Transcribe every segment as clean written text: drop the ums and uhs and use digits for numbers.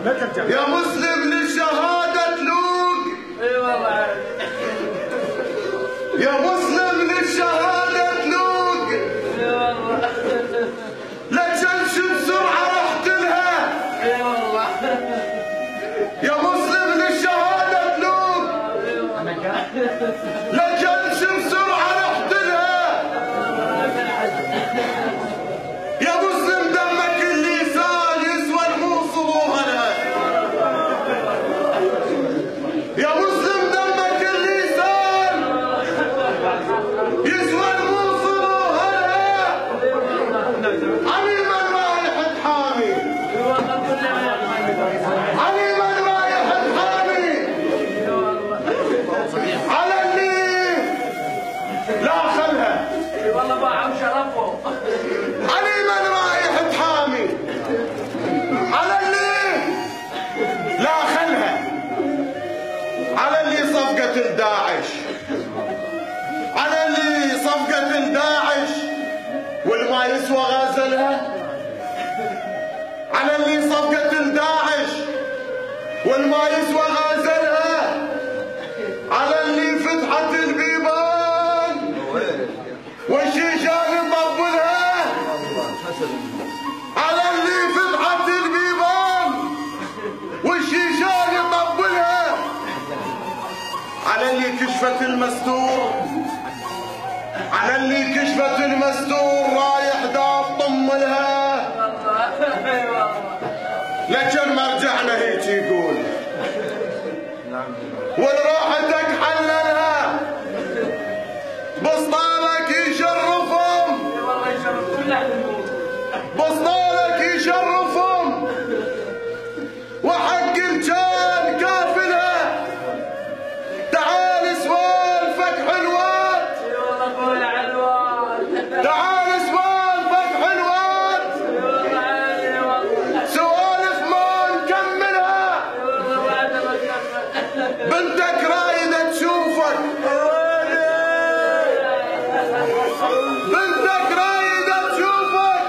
يا مسلم للشهادة تلوق. اي والله. يا مسلم للشهادة تلوق. اي والله. لا تمشي بسرعة رحت لها. اي والله. يا مسلم للشهادة تلوق. لا تمشي بسرعة رحت لها. يا مسلم دمك اللسان يسوى الموصل وهلا. يا مسلم دمك اللسان يسوى الموصل وهلا. علي من رايح تحامي. علي من رايح تحامي. على اللي لا خلها. والله باعوا شرفه. علي من رايح تحامي. على اللي لا خلها. على اللي صفقة الداعش. على اللي صفقة الداعش والما يسوى غازلها. على اللي صفقة الداعش والما يسوى غازلها. على اللي فتحت البيبان والشيشان مطبلها. على اللي فتحت البيبان والشيشان مطبلها. على اللي كشفت المستور. على اللي كشفت المستور رايح داب طملها. لكن ما رجعنا هيك يقول والراحتك حللها. بسطالك يشرفهم. بسطالك يشرفهم وحق الجان كافلها. تعال سوالفك حلوات. تعال سوالفك حلوات. سوالف ما نكملها. بنتك رايدة تشوفك. بنتك رايدة تشوفك.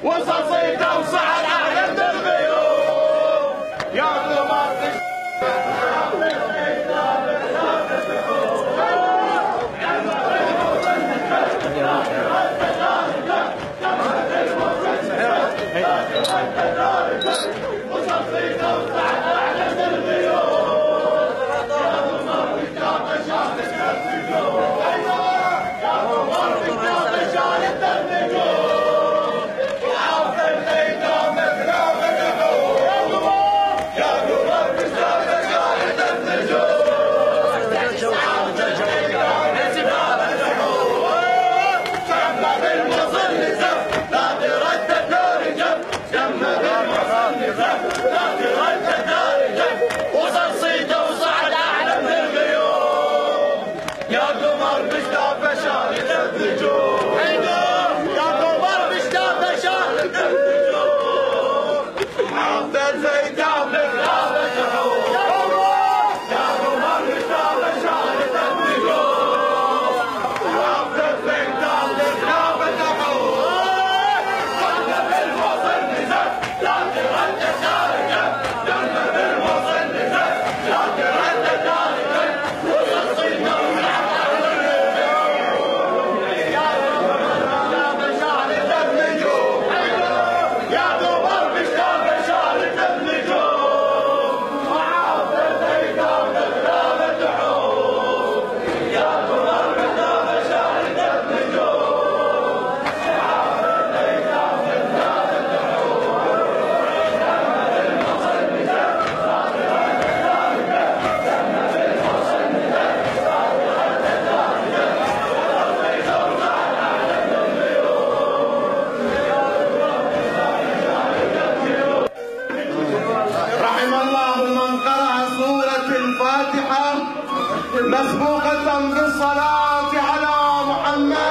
وصل صيته وصعد اعلى من الغيوم يا قمر وصل صيته وصعد اعلى من الغيوم يا قمر بالكعبه شالت النجوم يا قمر بالكعبه شالت النجوم مسبوقة بالصلاة على محمد